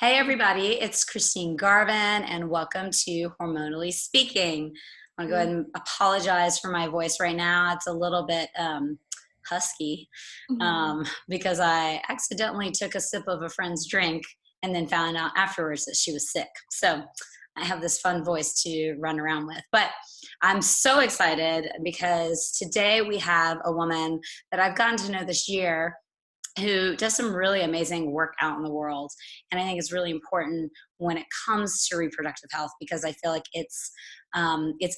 Hey everybody, it's Christine Garvin and welcome to Hormonally Speaking. I want to go ahead and apologize for my voice right now. It's a little bit husky because I accidentally took a sip of a friend's drink and then found out afterwards that she was sick. So I have this fun voice to run around with. But I'm so excited because today we have a woman that I've gotten to know this year who does some really amazing work out in the world. And I think it's really important when it comes to reproductive health because I feel like it's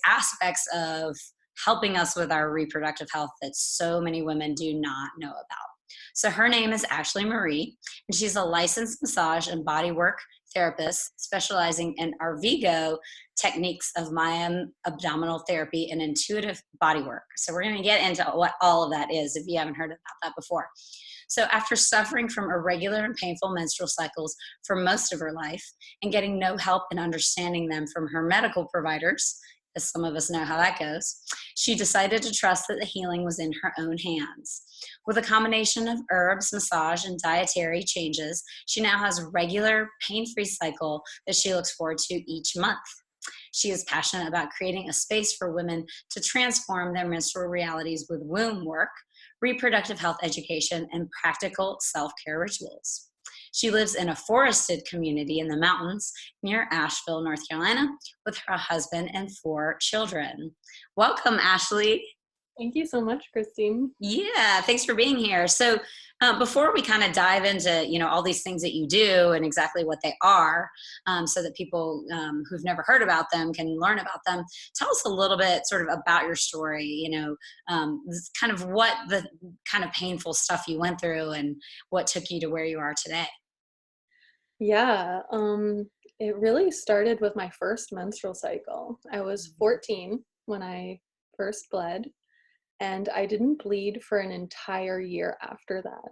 aspects of helping us with our reproductive health that so many women do not know about. So her name is Ashley Marie, and she's a licensed massage and bodywork therapist specializing in Arvigo techniques of Maya Abdominal Therapy and intuitive bodywork. So we're going to get into what all of that is if you haven't heard about that before. So after suffering from irregular and painful menstrual cycles for most of her life and getting no help in understanding them from her medical providers, as some of us know how that goes, she decided to trust that the healing was in her own hands. With a combination of herbs, massage, and dietary changes, she now has a regular, pain-free cycle that she looks forward to each month. She is passionate about creating a space for women to transform their menstrual realities with womb work, reproductive health education, and practical self-care rituals. She lives in a forested community in the mountains near Asheville, North Carolina, with her husband and 4 children. Welcome, Ashley. Thank you so much, Christine. Yeah, thanks for being here. So, before we kind of dive into all these things that you do and exactly what they are, so that people who've never heard about them can learn about them, tell us a little bit sort of about your story. Kind of what the kind of painful stuff you went through and what took you to where you are today. Yeah, it really started with my first menstrual cycle. I was 14 when I first bled, and I didn't bleed for an entire year after that.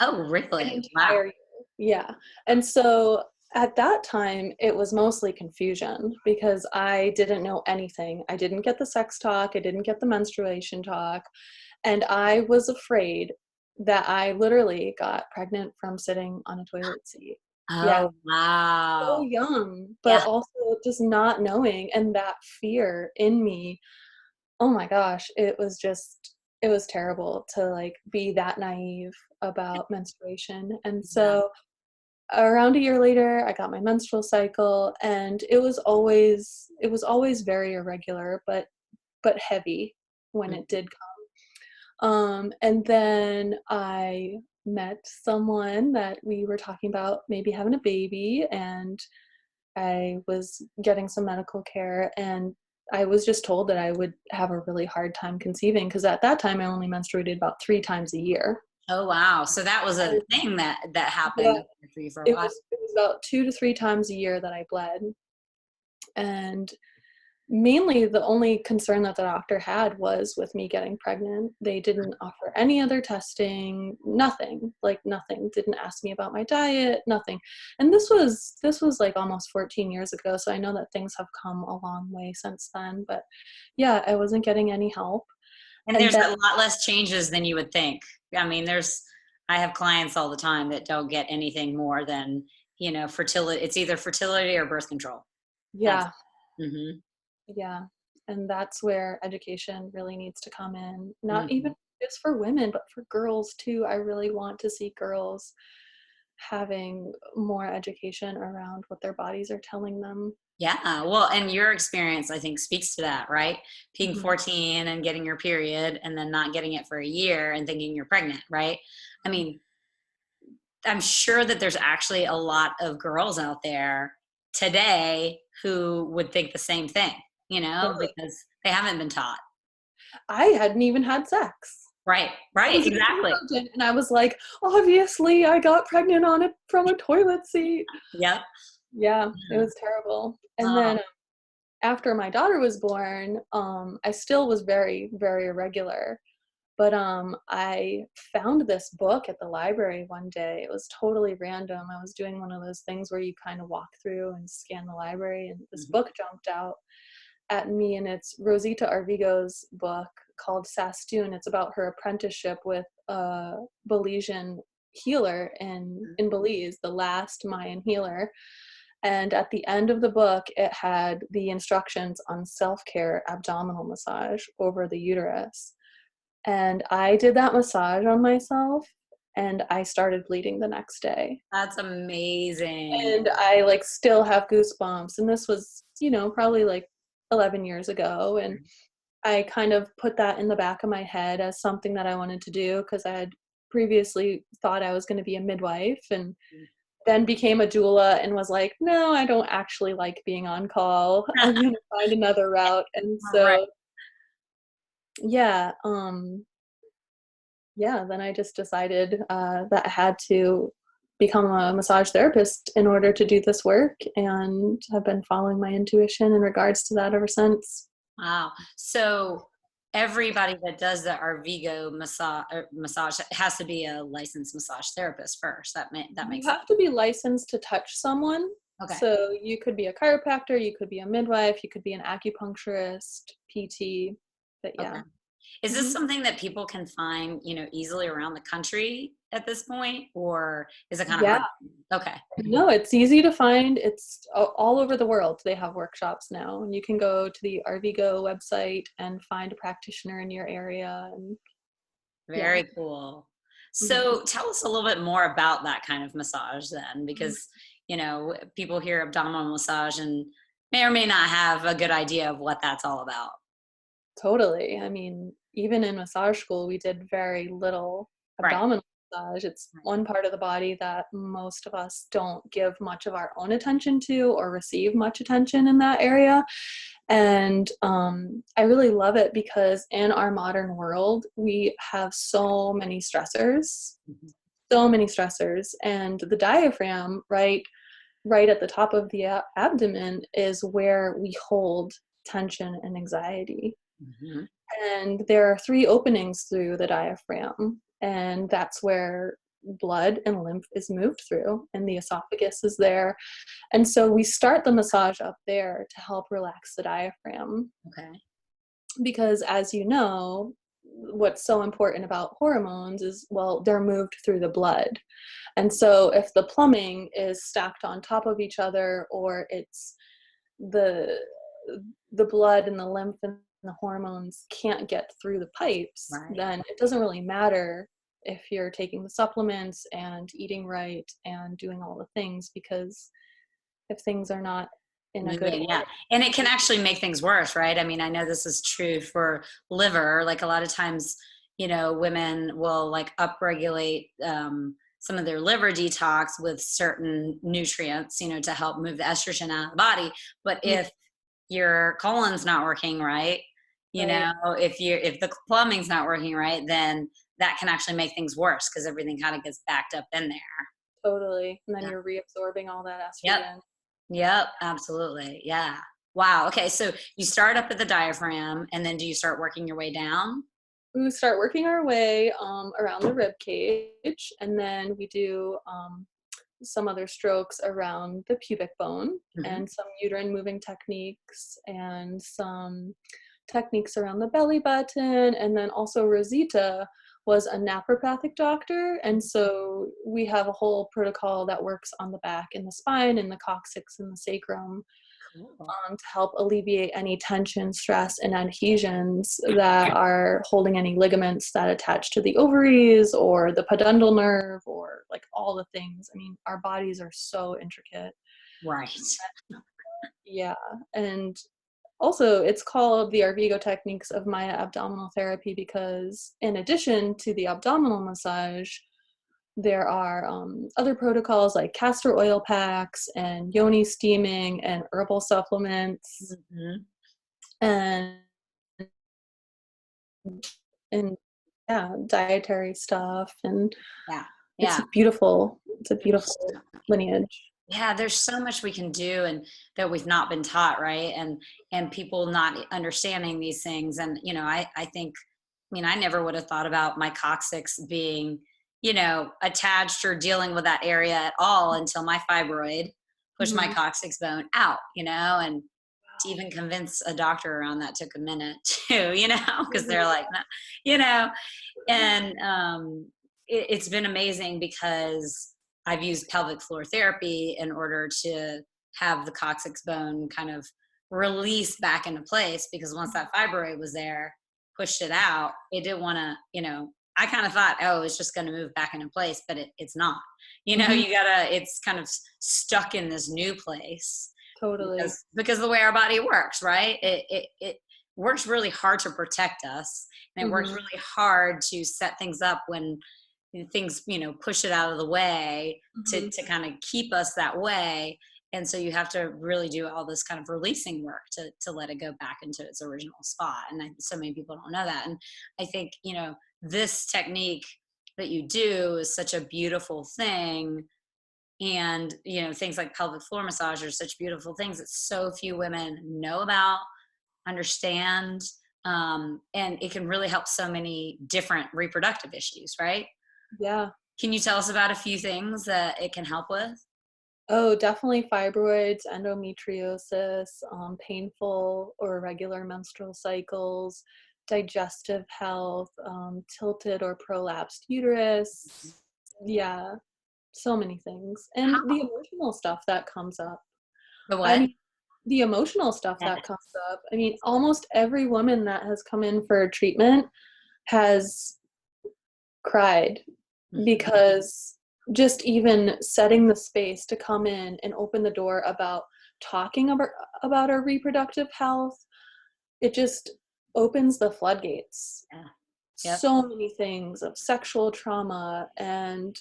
Oh, An really? Wow. entire year. Yeah. And so at that time, it was mostly confusion because I didn't know anything. I didn't get the sex talk, I didn't get the menstruation talk, and I was afraid that I literally got pregnant from sitting on a toilet seat. Yeah, Oh, so wow. young, but Yeah. also just not knowing, and that fear in me, oh my gosh, it was terrible to, like, be that naive about menstruation, and Yeah. so around a year later, I got my menstrual cycle, and it was always very irregular, but heavy when it did come. And then I met someone that we were talking about maybe having a baby, and I was getting some medical care, and I was just told that I would have a really hard time conceiving because at that time I only menstruated about 3 times a year. Oh, wow. So that was a And thing that yeah, happened for you for a it while. was it was about 2 to 3 times a year that I bled, and mainly the only concern that the doctor had was with me getting pregnant. They didn't offer any other testing, nothing, like nothing. Didn't ask me about my diet, nothing. And this was like almost 14 years ago, so I know that things have come a long way since then, but yeah, I wasn't getting any help. And And there's then a lot less changes than you would think. I mean, I have clients all the time that don't get anything more than, fertility. It's either fertility or birth control. That's, yeah, hmm yeah. And that's where education really needs to come in. Not even hmm just for women, but for girls too. I really want to see girls having more education around what their bodies are telling them. Yeah. Well, and your experience, I think, speaks to that, right? Being Mhm. 14 and getting your period and then not getting it for a year and thinking you're pregnant, right? I mean, I'm sure that there's actually a lot of girls out there today who would think the same thing, Totally. because they haven't been taught. I hadn't even had sex. Right, I right, was a exactly. virgin, and I was like, obviously, I got pregnant on it from a toilet seat. Yep. Yeah, it Yeah. was terrible. And Oh, then after my daughter was born, I still was very, very irregular. But I found this book at the library one day. It was totally random. I was doing one of those things where you kind of walk through and scan the library, and this mhm. book jumped out at me, and it's Rosita Arvigo's book called Sastoon. It's about her apprenticeship with a Belizean healer in Belize, the last Mayan healer. And at the end of the book, it had the instructions on self-care abdominal massage over the uterus. And I did that massage on myself, and I started bleeding the next day. That's amazing. And I like still have goosebumps. And this was, probably like 11 years ago. And I kind of put that in the back of my head as something that I wanted to do, because I had previously thought I was going to be a midwife, and then became a doula and was like, no, I don't actually like being on call. I'm going to find another route. And Right. so, yeah, then I just decided that I had to become a massage therapist in order to do this work, and have been following my intuition in regards to that ever since. Wow. So everybody that does the Arvigo massage has to be a licensed massage therapist first. That You makes sense. have to be licensed to touch someone. Okay. So you could be a chiropractor, you could be a midwife, you could be an acupuncturist, PT, but yeah. Okay. Is this Mhm. something that people can find, easily around the country at this point, or is it kind of hard? Yeah. Okay. No, it's easy to find. It's all over the world. They have workshops now, and you can go to the Arvigo website and find a practitioner in your area. And yeah. Very cool. Mhm. So tell us a little bit more about that kind of massage then, because, people hear abdominal massage and may or may not have a good idea of what that's all about. Totally. I mean, even in massage school, we did very little Right. abdominal massage. It's one part of the body that most of us don't give much of our own attention to, or receive much attention in that area. And I really love it, because in our modern world, we have so many stressors, Mhm. and the diaphragm, right at the top of the abdomen, is where we hold tension and anxiety. Mhm. And there are 3 openings through the diaphragm, and that's where blood and lymph is moved through, and the esophagus is there. And so we start the massage up there to help relax the diaphragm, Okay. because, as you know, what's so important about hormones is, well, they're moved through the blood. And so if the plumbing is stacked on top of each other, or it's the the blood and the lymph and the hormones can't get through the pipes, Right. then it doesn't really matter if you're taking the supplements and eating right and doing all the things, because if things are not in a good Moving, yeah. order. And it can actually make things worse, right? I mean, I know this is true for liver. Like a lot of times, women will like upregulate some of their liver detox with certain nutrients, to help move the estrogen out of the body. But Mm, if your colon's not working right, right, if the plumbing's not working right, then that can actually make things worse because everything kind of gets backed up in there. totally. And then Yeah. you're reabsorbing all that Yep. estrogen. Yep, absolutely. Yeah. Wow. Okay. So you start up at the diaphragm and then do you start working your way down? We start working our way around the rib cage, and then we do some other strokes around the pubic bone, Hmm. and some uterine moving techniques, and some techniques around the belly button. And then also Rosita was a naturopathic doctor, and so we have a whole protocol that works on the back and the spine and the coccyx and the sacrum, Cool. to help alleviate any tension, stress, and adhesions that are holding any ligaments that attach to the ovaries or the pudendal nerve, or like all the things. I mean, our bodies are so intricate. Right. Yeah. And also, it's called the Arvigo techniques of Maya Abdominal Therapy, because in addition to the abdominal massage, there are other protocols like castor oil packs and yoni steaming and herbal supplements, Hmm. and and yeah, dietary stuff. And Yeah. it's Yeah. beautiful. It's a beautiful lineage. Yeah, there's so much we can do and that we've not been taught, right? And people not understanding these things. And I think, I never would have thought about my coccyx being, attached or dealing with that area at all until my fibroid pushed my Mhm. coccyx bone out, and to even convince a doctor around that took a minute too, because they're like, "No," you know, and it's been amazing because I've used pelvic floor therapy in order to have the coccyx bone kind of release back into place, because once that fibroid was there, pushed it out, it didn't want to, I kind of thought, oh, it's just going to move back into place, but it's not. Mhm. It's kind of stuck in this new place Totally. because of the way our body works, right? It works really hard to protect us, and it works Mhm. really hard to set things up when things, push it out of the way to Mhm. kind of keep us that way. And so you have to really do all this kind of releasing work to let it go back into its original spot. And so many people don't know that. And I think, this technique that you do is such a beautiful thing. And, things like pelvic floor massage are such beautiful things that so few women know about, understand. And it can really help so many different reproductive issues, right? Yeah. Can you tell us about a few things that it can help with? Oh, definitely fibroids, endometriosis, painful or irregular menstrual cycles, digestive health, tilted or prolapsed uterus. Yeah, so many things. And How the emotional stuff that comes up. the I what? mean, the emotional stuff Yeah. that comes up. I mean, almost every woman that has come in for treatment has cried Mhm. because just even setting the space to come in and open the door about talking about our reproductive health, it just opens the floodgates. Yeah. Yep. So many things of sexual trauma and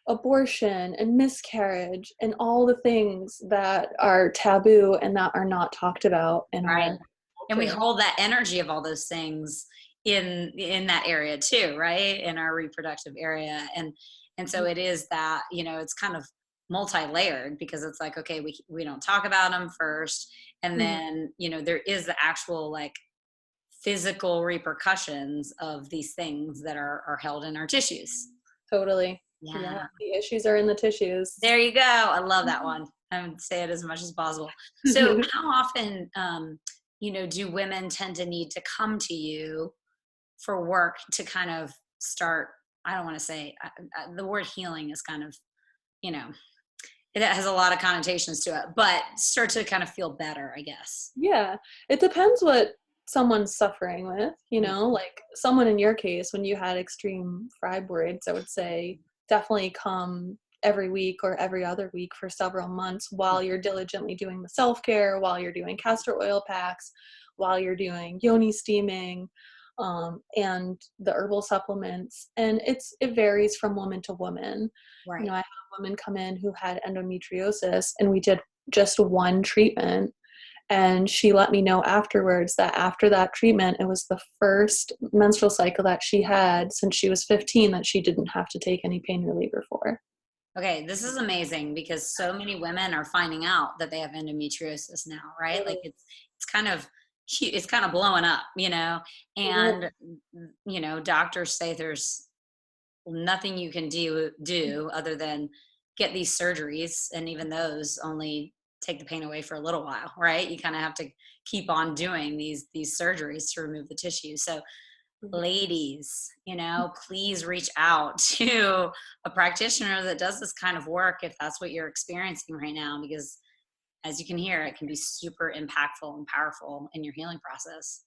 abortion and miscarriage and all the things that are taboo and that are not talked about in Right. our And we culture. hold that energy of all those things in that area too, right? In our reproductive area. And so it is that, it's kind of multi-layered, because it's like, okay, we don't talk about them first. And Mhm. then, there is the actual like physical repercussions of these things that are held in our tissues. Totally. Yeah, Yeah. the issues are in the tissues. There you go. I love that one. I would say it as much as possible. So how often, do women tend to need to come to you for work to kind of start? I don't want to say the word healing is kind of, you know, it has a lot of connotations to it, but start to kind of feel better, I guess. Yeah, it depends what someone's suffering with, like someone in your case, when you had extreme fibroids, I would say definitely come every week or every other week for several months while you're diligently doing the self-care, while you're doing castor oil packs, while you're doing yoni steaming, and the herbal supplements. And it varies from woman to woman. Right. I had a woman come in who had endometriosis, and we did just one treatment, and she let me know afterwards that after that treatment, it was the first menstrual cycle that she had since she was 15 that she didn't have to take any pain reliever for. Okay, this is amazing because so many women are finding out that they have endometriosis now, right? Like Totally. it's kind of it's kind of blowing up, It and doctors say there's nothing you can do other than get these surgeries, and even those only take the pain away for a little while, right? You kind of have to keep on doing these surgeries to remove the tissue. So is. ladies, please reach out to a practitioner that does this kind of work if that's what you're experiencing right now, because as you can hear, it can be super impactful and powerful in your healing process.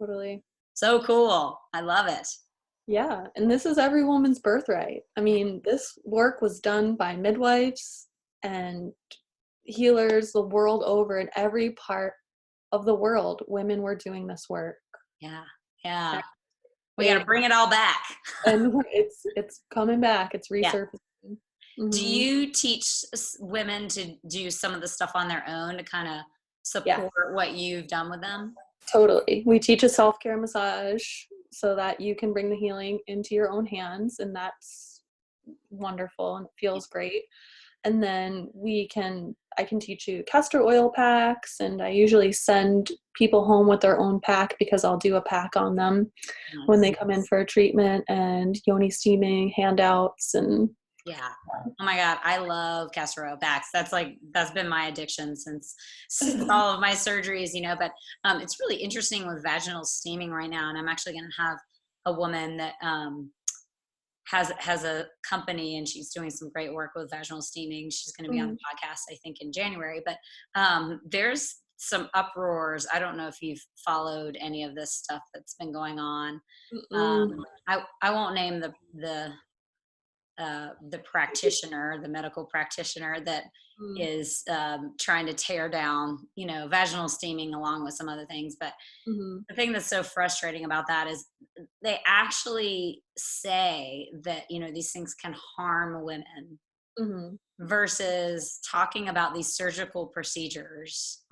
Totally. So cool. I love it. Yeah, and this is every woman's birthright. I Yeah. mean, this work was done by midwives and healers the world over. In every part of the world, women were doing this work. Yeah. Yeah. We got to It bring it all back. and it's coming back. It's Yeah. resurfacing. Do Mhm. you teach women to do some of the stuff on their own to kind of Yeah. support what you've done with them? Totally. We teach a self-care massage so that you can bring the healing into your own hands, and that's wonderful and it feels great. And then I can teach you castor oil packs, and I usually send people home with their own pack because I'll do a pack on them when Nice. they come in for a treatment, and yoni steaming handouts and Yeah. Oh my God, I love castor oil packs. That's been my addiction since all of my surgeries, But it's really interesting with vaginal steaming right now, and I'm actually going to have a woman that has a company, and she's doing some great work with vaginal steaming. She's going to be on the podcast, I think, in January. But there's some uproars. I don't know if you've followed any of this stuff that's been going on. I won't name the practitioner, the medical practitioner that is trying to tear down, vaginal steaming along with some other things. But the thing that's so frustrating about that is they actually say that, these things can harm women versus talking about these surgical procedures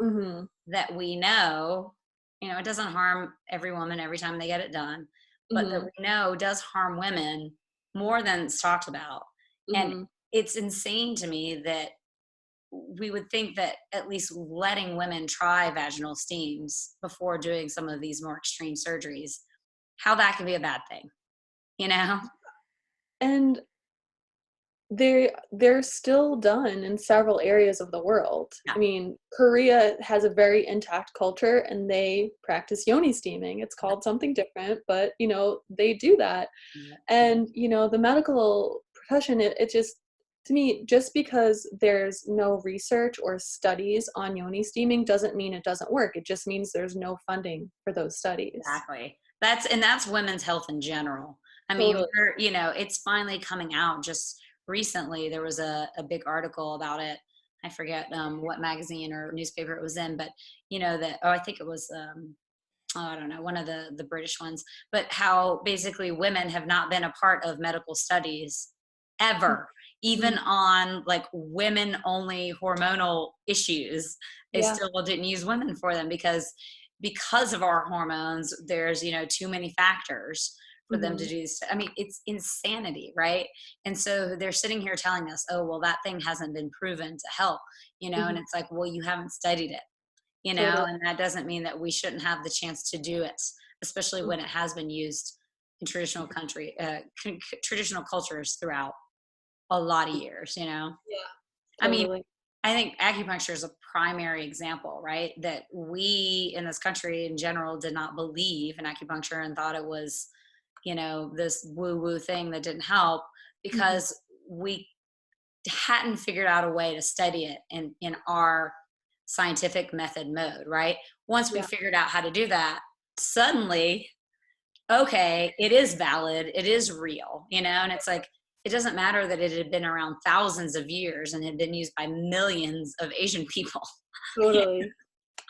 that we know, it doesn't harm every woman every time they get it done, but that we know does harm women more than it's talked about. And it's insane to me that we would think that at least letting women try vaginal steams before doing some of these more extreme surgeries, how that can be a bad thing, And they're still done in several areas of the world. Yeah. I mean, Korea has a very intact culture, and they practice yoni steaming. It's called something different, but they do that. Yeah. And the medical profession, it just, to me, just because there's no research or studies on yoni steaming doesn't mean it doesn't work. It just means there's no funding for those studies. Exactly. That's women's health in general. I mean, it's finally coming out. Just recently, there was a big article about it. I forget what magazine or newspaper it was in, but I think it was I don't know, one of the British ones, but how basically women have not been a part of medical studies ever, even on like women only hormonal issues. They still didn't use women for them because of our hormones. There's, too many factors for them to do this. I mean, it's insanity, right? And so they're sitting here telling us, oh, well, that thing hasn't been proven to help, and it's like, well, you haven't studied it. And that doesn't mean that we shouldn't have the chance to do it, especially when it has been used in traditional traditional cultures throughout a lot of years, Yeah. I mean, I think acupuncture is a primary example, right? That we in this country in general did not believe in acupuncture and thought it was, this woo-woo thing that didn't help because we hadn't figured out a way to study it in our scientific method mode, right? Once we figured out how to do that, suddenly, okay, it is valid, it is real, and it's like, it doesn't matter that it had been around thousands of years and had been used by millions of Asian people. Totally.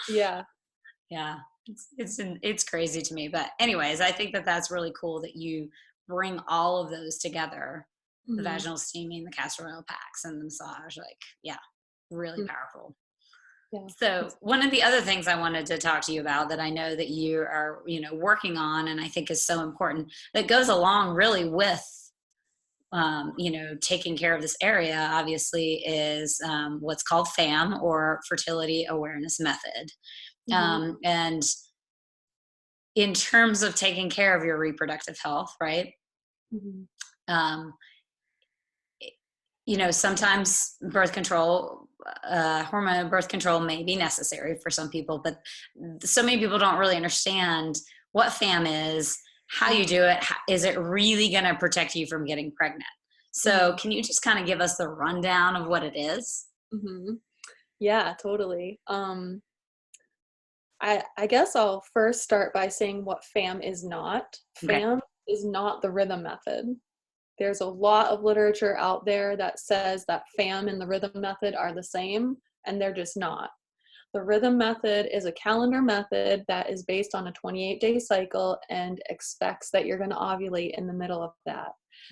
Yeah. Yeah. It's crazy to me. But anyways, I think that that's really cool that you bring all of those together, the vaginal steaming, the castor oil packs, and the massage. Like, yeah, really powerful. Yeah. So one of the other things I wanted to talk to you about that I know that you are, working on, and I think is so important, that goes along really with, taking care of this area, obviously, is what's called FAM, or Fertility Awareness Method. And in terms of taking care of your reproductive health, right? Sometimes birth control, hormone birth control may be necessary for some people, but so many people don't really understand what FAM is, how you do it. Is it really going to protect you from getting pregnant? So can you just kind of give us the rundown of what it is? Yeah, totally. I guess I'll first start by saying what FAM is not. FAM is not the rhythm method. There's a lot of literature out there that says that FAM and the rhythm method are the same, and they're just not. The rhythm method is a calendar method that is based on a 28-day cycle and expects that you're going to ovulate in the middle of that.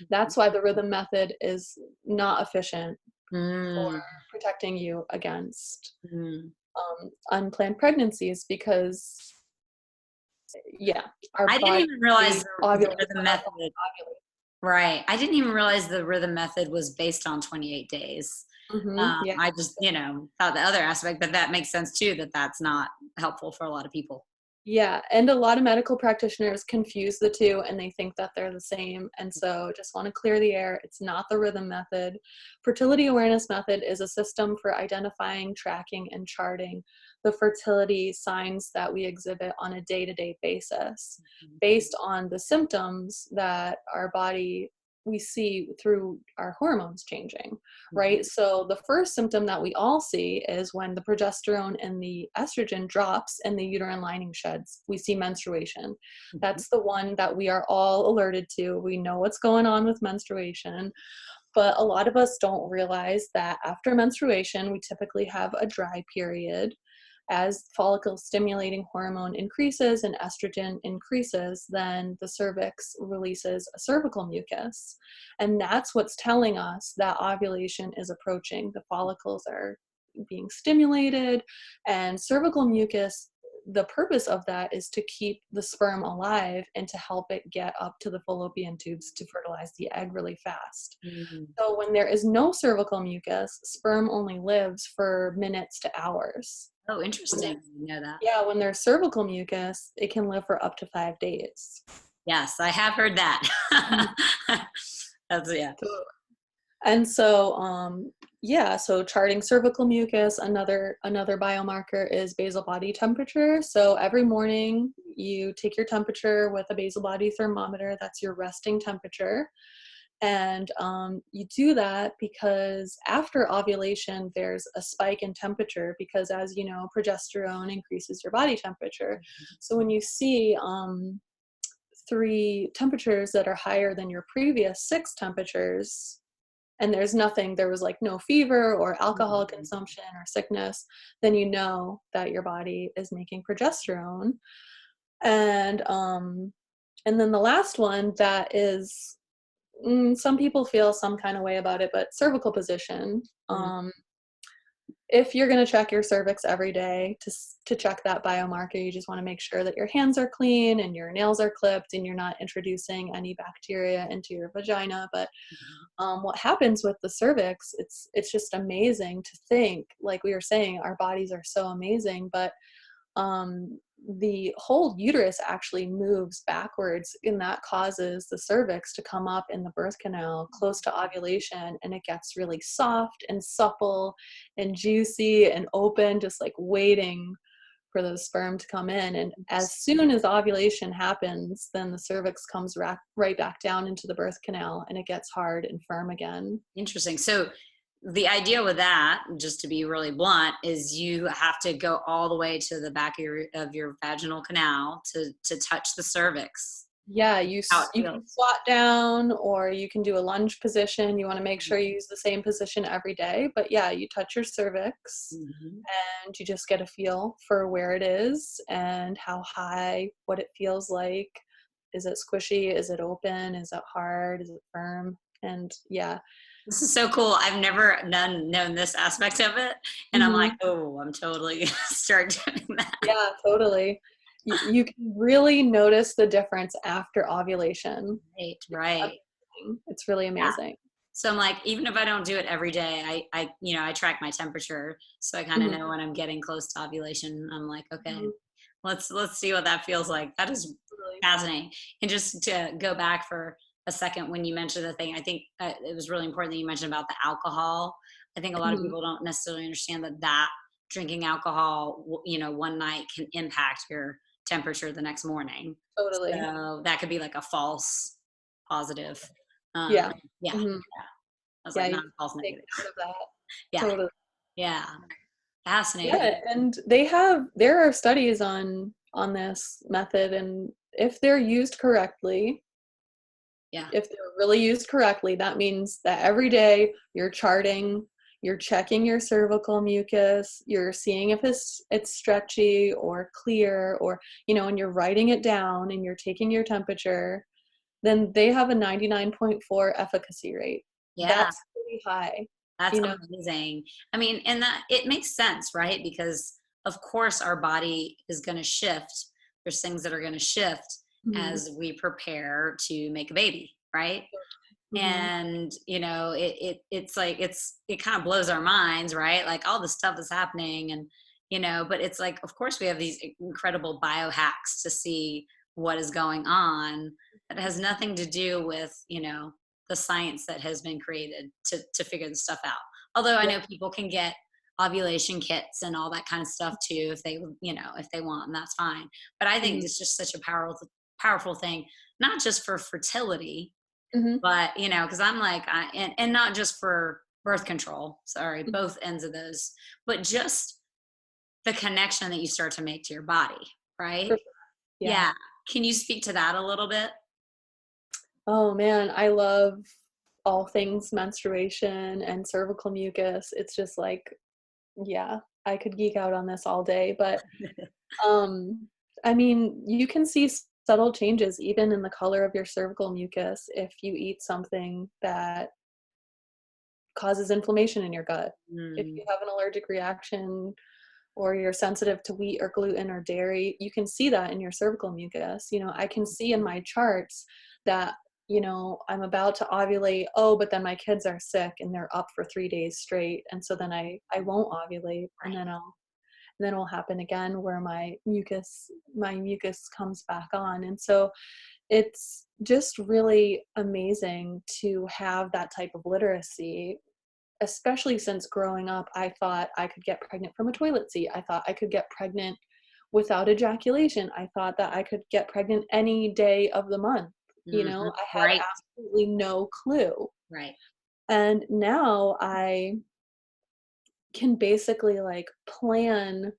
That's why the rhythm method is not efficient for protecting you against unplanned pregnancies, because I didn't even realize the rhythm method. Right. I didn't even realize the rhythm method was based on 28 days. I just, thought the other aspect, but that makes sense too, that that's not helpful for a lot of people. Yeah, and a lot of medical practitioners confuse the two and they think that they're the same. And so just want to clear the air. It's not the rhythm method. Fertility Awareness Method is a system for identifying, tracking, and charting the fertility signs that we exhibit on a day-to-day basis based on the symptoms that our body we see through our hormones changing, Mhm. right? So the first symptom that we all see is when the progesterone and the estrogen drops and the uterine lining sheds. We see menstruation. Mhm. That's the one that we are all alerted to. We know what's going on with menstruation, but a lot of us don't realize that after menstruation, we typically have a dry period. As follicle stimulating hormone increases and estrogen increases, then the cervix releases a cervical mucus. And that's what's telling us that ovulation is approaching. The follicles are being stimulated, and cervical mucus, the purpose of that is to keep the sperm alive and to help it get up to the fallopian tubes to fertilize the egg really fast. Mhm. So when there is no cervical mucus, sperm only lives for minutes to hours. Oh, When interesting. there, I didn't know that. yeah, when there's cervical mucus, it can live for up to 5 days. Yes, I have heard that. Mhm. That's yeah. So, and so, yeah, so charting cervical mucus, another biomarker is basal body temperature. So every morning you take your temperature with a basal body thermometer. That's your resting temperature. And you do that because after ovulation, there's a spike in temperature because, as you know, progesterone increases your body temperature. So when you see 3 temperatures that are higher than your previous 6 temperatures, and there was like no fever or alcohol Mhm. consumption or sickness, then you know that your body is making progesterone. And and then the last one that is, some people feel some kind of way about it, but cervical position. Mhm. If you're going to check your cervix every day to check that biomarker, you just want to make sure that your hands are clean and your nails are clipped and you're not introducing any bacteria into your vagina. But Mhm. what happens with the cervix, it's just amazing to think. Like we were saying, our bodies are so amazing, but um, the whole uterus actually moves backwards, and that causes the cervix to come up in the birth canal close to ovulation, and it gets really soft and supple and juicy and open, just like waiting for the sperm to come in. And as soon as ovulation happens, then the cervix comes right back down into the birth canal and it gets hard and firm again. Interesting. So the idea with that, just to be really blunt, is you have to go all the way to the back of your vaginal canal to touch the cervix. Yeah, How it you can feels. squat down or you can do a lunge position. You wanna make sure you use the same position every day, but yeah, you touch your cervix Mhm. and you just get a feel for where it is and how high, what it feels like. Is it squishy? Is it open? Is it hard? Is it firm? And yeah. This is so cool. I've never known this aspect of it, and I'm like, Mhm. oh, I'm totally gonna start doing that. Yeah, totally. You can really notice the difference after ovulation. Right, It's right. amazing. It's really Yeah. amazing. So I'm like, even if I don't do it every day, I track my temperature, so I kind of Mhm, know when I'm getting close to ovulation. I'm like, okay, mhm, let's see what that feels like. That is totally. fascinating. And just to go back for a second, when you mentioned the thing, I think it was really important that you mentioned about the alcohol. I think a lot of Mhm, people don't necessarily understand that drinking alcohol, one night can impact your temperature the next morning. totally. So that could be like a false positive. Um, Yeah. yeah, Mhm. yeah. I was Yeah, like, you not have false to take negative. note of that. Yeah, Totally. yeah. Fascinating. Yeah, and there are studies on this method, and if they're used correctly, Yeah. if they're really used correctly, that means that every day you're charting, you're checking your cervical mucus, you're seeing if it's stretchy or clear, or and you're writing it down and you're taking your temperature, then they have a 99.4 efficacy rate. Yeah. That's pretty high, That's you know. amazing. I mean, and that it makes sense, right? Because of course our body is going to shift. There's things that are going to shift Mhm. as we prepare to make a baby, right? Mhm. And it's like it kind of blows our minds, right? Like all the stuff is happening, and but it's like, of course we have these incredible biohacks to see what is going on that has nothing to do with the science that has been created to figure this stuff out. Although I Yeah. know people can get ovulation kits and all that kind of stuff too if they if they want, and that's fine. But I think Mhm. it's just such a powerful thing, not just for fertility, Mhm. But, because I'm like, and not just for birth control, sorry, Mhm. both ends of those, but just the connection that you start to make to your body, right? For sure. Yeah. Yeah. Can you speak to that a little bit? Oh man, I love all things menstruation and cervical mucus. It's just like, yeah, I could geek out on this all day, but um I mean, you can see subtle changes even in the color of your cervical mucus if you eat something that causes inflammation in your gut. If Mm, you have an allergic reaction or you're sensitive to wheat or gluten or dairy, you can see that in your cervical mucus. I can see in my charts that, I'm about to ovulate. Oh, but then my kids are sick and they're up for 3 days straight. And so then I won't ovulate, and right. then it'll happen again where my mucus comes back on. And so it's just really amazing to have that type of literacy, especially since growing up, I thought I could get pregnant from a toilet seat. I thought I could get pregnant without ejaculation. I thought that I could get pregnant any day of the month. I had Right. absolutely no clue. Right. And now I can basically like plan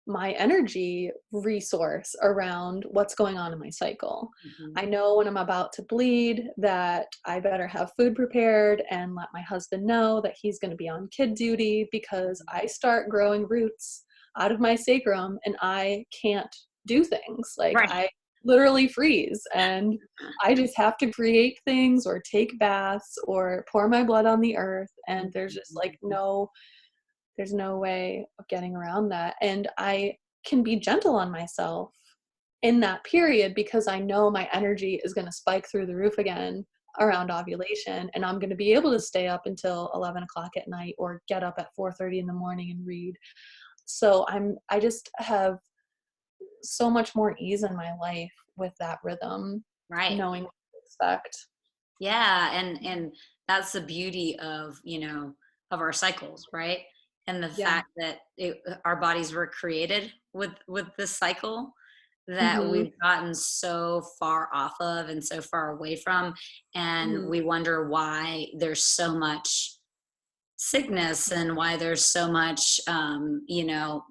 my energy resource around what's going on in my cycle. Mhm. I know when I'm about to bleed that I better have food prepared and let my husband know that he's going to be on kid duty because I start growing roots out of my sacrum and I can't do things. Like Right. I literally freeze and I just have to create things or take baths or pour my blood on the earth, and there's just like Mhm. there's no way of getting around that. And I can be gentle on myself in that period because I know my energy is going to spike through the roof again around ovulation, and I'm going to be able to stay up until 11 o'clock at night or get up at 4:30 in the morning and read. So I just have so much more ease in my life with that rhythm, Right. knowing what to expect. Yeah, and that's the beauty of, of our cycles, right? And the Yeah. fact that our bodies were created with this cycle that Mhm. we've gotten so far off of and so far away from, and Mhm. we wonder why there's so much sickness and why there's so much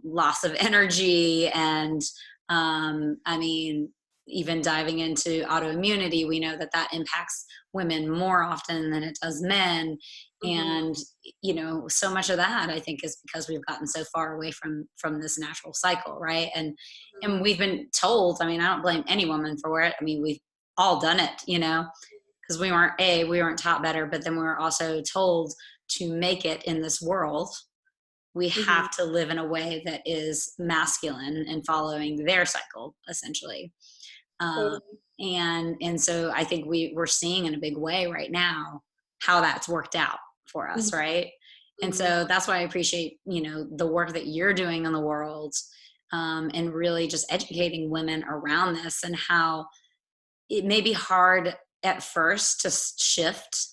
loss of energy. And I mean, even diving into autoimmunity, we know that that impacts women more often than it does men. Mhm. And so much of that, I think, is because we've gotten so far away from this natural cycle, right? And Mhm. we've been told, I mean, I don't blame any woman for it. I mean, we've all done it, because we weren't taught better, but then we were also told to make it in this world, we Mhm. have to live in a way that is masculine and following their cycle, essentially. um, Totally. and so I think we're seeing in a big way right now how that's worked out for us, Mhm. right? And Mhm. so that's why I appreciate the work that you're doing in the world, and really just educating women around this, and how it may be hard at first to shift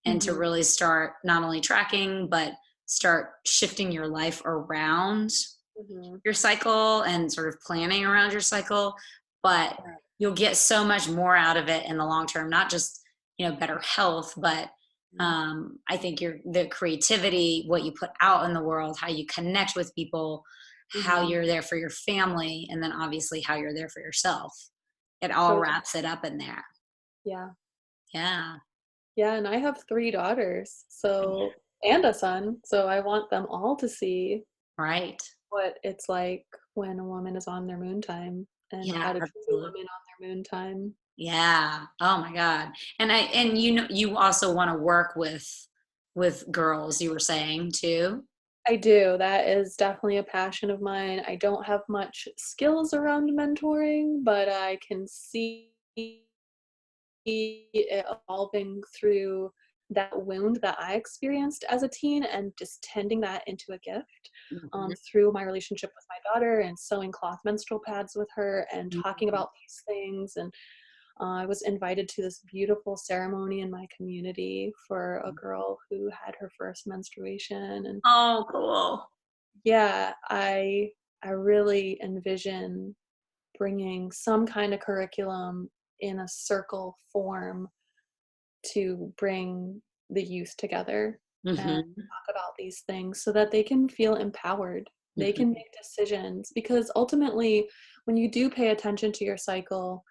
and to Mhm. really start not only tracking but start shifting your life around Mhm. your cycle and sort of planning around your cycle. But Yeah. you'll get so much more out of it in the long term, not just better health, but Mhm. I think the creativity, what you put out in the world, how you connect with people, how Mhm. you're there for your family, and then obviously how you're there for yourself. It all Totally. wraps it up in there. Yeah. Yeah. Yeah, and I have 3 daughters, and a son, so I want them all to see Right. what it's like when a woman is on their moon time and how Yeah, to treat a absolutely. woman on their moon time. Yeah. Oh my God. And you also want to work with girls, you were saying too. I do. That is definitely a passion of mine. I don't have much skills around mentoring, but I can see it evolving through that wound that I experienced as a teen and just tending that into a gift, Mhm. through my relationship with my daughter and sewing cloth menstrual pads with her and talking Mhm. about these things. And I was invited to this beautiful ceremony in my community for a girl who had her first menstruation. And Oh, cool. yeah, I really envision bringing some kind of curriculum in a circle form to bring the youth together and Mm-hmm. talk about these things so that they can feel empowered. They Mm-hmm. can make decisions, because ultimately, when you do pay attention to your cycle,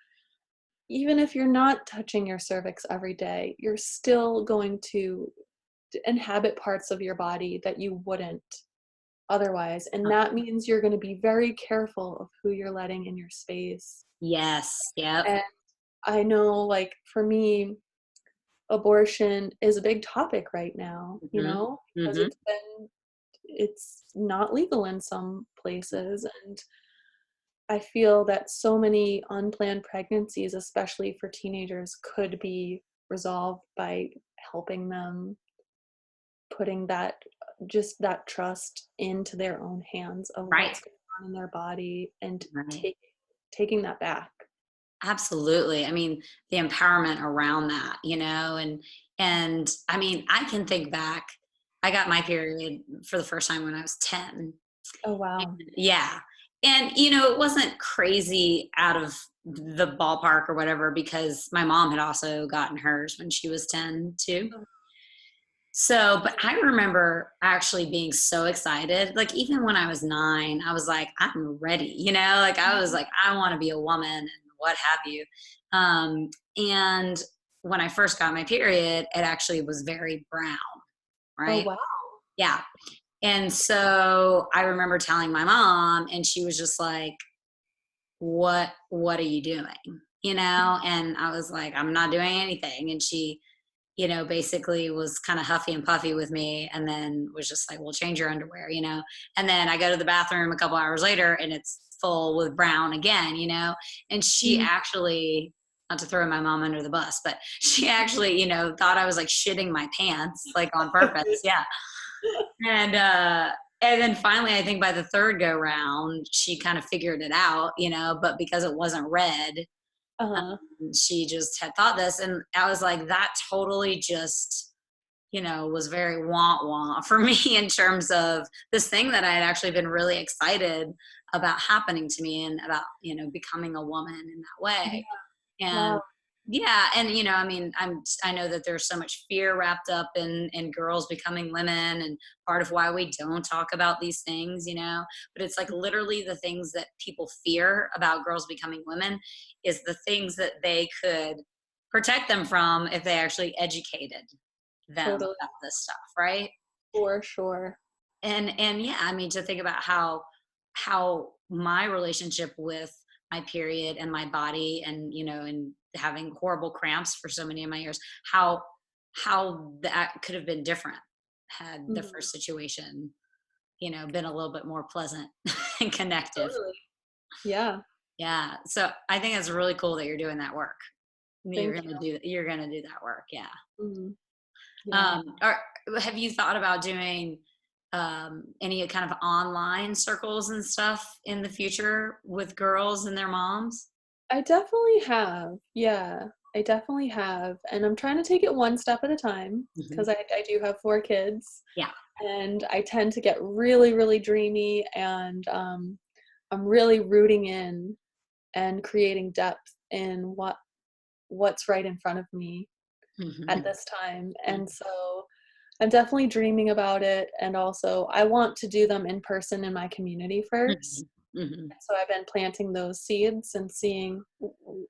even if you're not touching your cervix every day, you're still going to inhabit parts of your body that you wouldn't otherwise. And that means you're going to be very careful of who you're letting in your space. Yes. Yep. And I know, like, for me, abortion is a big topic right now, Mm-hmm. because Mm-hmm. it's not legal in some places. And I feel that so many unplanned pregnancies, especially for teenagers, could be resolved by helping them, putting that trust into their own hands of Right. what's going on in their body, and Right. taking that back. Absolutely. I mean, the empowerment around that, and I mean, I can think back. I got my period for the first time when I was 10. Oh, wow. Yeah. And, it wasn't crazy out of the ballpark or whatever, because my mom had also gotten hers when she was 10 too. So, but I remember actually being so excited. Like, even when I was 9, I was like, I'm ready, like I was like, I want to be a woman and what have you. And when I first got my period, it actually was very brown, Oh, right? wow. Yeah. And so I remember telling my mom, and she was just like, what are you doing? And I was like, I'm not doing anything. And she, basically was kind of huffy and puffy with me, and then was just like, well, change your underwear, and then I go to the bathroom a couple hours later and it's full with brown again, and she Mhm. actually, not to throw my mom under the bus, but she actually, thought I was like shitting my pants, like on purpose. Yeah. And then finally, I think by the third go round, she kind of figured it out, but because it wasn't red, Uh-huh. she just had thought this. And I was like, that totally just, was very wah wah for me in terms of this thing that I had actually been really excited about happening to me, and about, becoming a woman in that Yeah. way. And Wow. yeah, and I mean, I know that there's so much fear wrapped up in girls becoming women, and part of why we don't talk about these things, but it's like literally the things that people fear about girls becoming women is the things that they could protect them from if they actually educated them Totally. about this stuff, right? For sure. And yeah, I mean, to think about how my relationship with my period and my body, and and having horrible cramps for so many of my years, how that could have been different had the Mhm. first situation been a little bit more pleasant and connective. Totally. Yeah. Yeah, so I think it's really cool that you're doing that work. Thank You're gonna do that work. Yeah. you. Mhm. Yeah. Or have you thought about doing any kind of online circles and stuff in the future with girls and their moms? I definitely have. Yeah. I definitely have. And I'm trying to take it one step at a time, Hmm. because I do have 4 kids, Yeah. and I tend to get really, really dreamy, and I'm really rooting in and creating depth in what's right in front of me at Hmm. this time. And so I'm definitely dreaming about it. And also, I want to do them in person in my community Hmm. first. Hmm. So I've been planting those seeds and seeing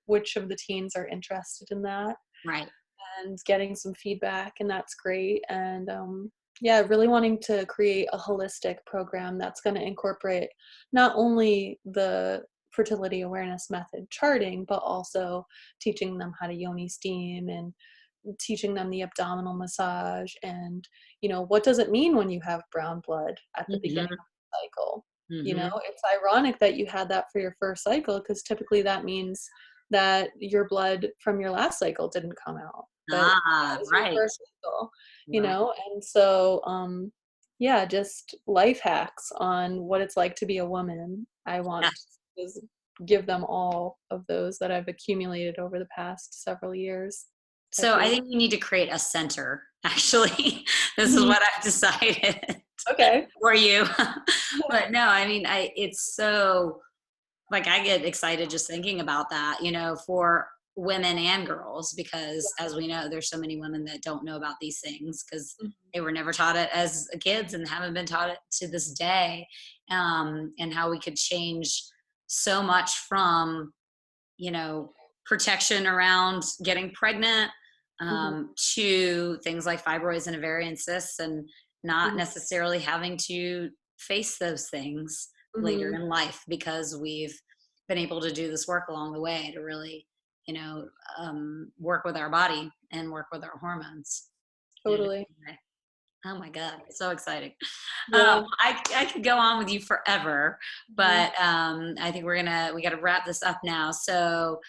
which of the teens are interested in that, Right. and getting some feedback, and that's great. And yeah, really wanting to create a holistic program that's going to incorporate not only the fertility awareness method charting, but also teaching them how to yoni steam, and teaching them the abdominal massage, and what does it mean when you have brown blood at the beginning Hmm. of the cycle. Hmm. It's ironic that you had that for your first cycle, because typically that means that your blood from your last cycle didn't come out, but that Ah, was your right. first cycle. Right. And so yeah, just life hacks on what it's like to be a woman. I want Yes. to just give them all of those that I've accumulated over the past several years. I So I feel. think you need to create a center. Actually, this is Mhm. what I've decided Okay. for you. But no, I mean, it's so, like, I get excited just thinking about that, for women and girls, because as we know, there's so many women that don't know about these things because Mhm. they were never taught it as kids and haven't been taught it to this day. And how we could change so much from, you know, protection around getting pregnant, Mhm. to things like fibroids and ovarian cysts, and not Mhm. necessarily having to face those things later Mhm. in life because we've been able to do this work along the way to really, you know, work with our body and work with our hormones in a Totally. different way. Oh my God, so exciting. Yeah. I could go on with you forever, Mhm. but I think we got to wrap this up now. So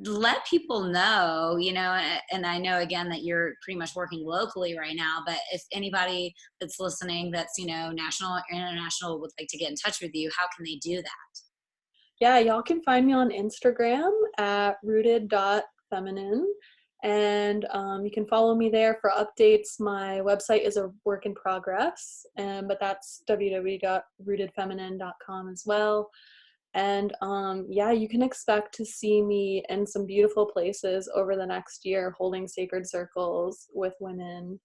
let people know, you know, and I know again that you're pretty much working locally right now, but if anybody that's listening that's, you know, national or international would like to get in touch with you, how can they do that? Yeah, y'all can find me on Instagram at rooted.feminine. And you can follow me there for updates. My website is a work in progress, but that's www.rootedfeminine.com as well. And yeah, you can expect to see me in some beautiful places over the next year holding sacred circles with women.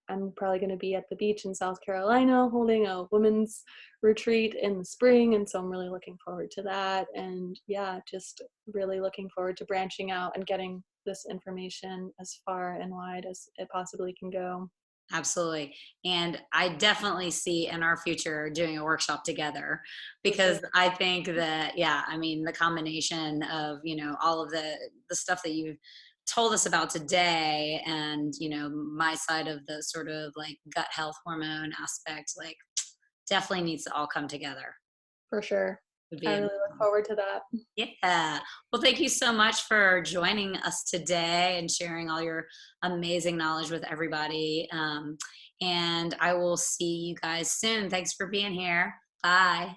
I'm probably going to be at the beach in South Carolina holding a women's retreat in the spring. And so I'm really looking forward to that. And yeah, just really looking forward to branching out and getting this information as far and wide as it possibly can go. Absolutely. And I definitely see in our future doing a workshop together, For because sure. I think that, yeah, I mean, the combination of, you know, all of the stuff that you've told us about today and, you know, my side of the sort of like gut health hormone aspect, like definitely needs to all come together. For sure. Would I be really look forward to that. yeah. Well, thank you so much for joining us today and sharing all your amazing knowledge with everybody. And I will see you guys soon. Thanks for being here. Bye.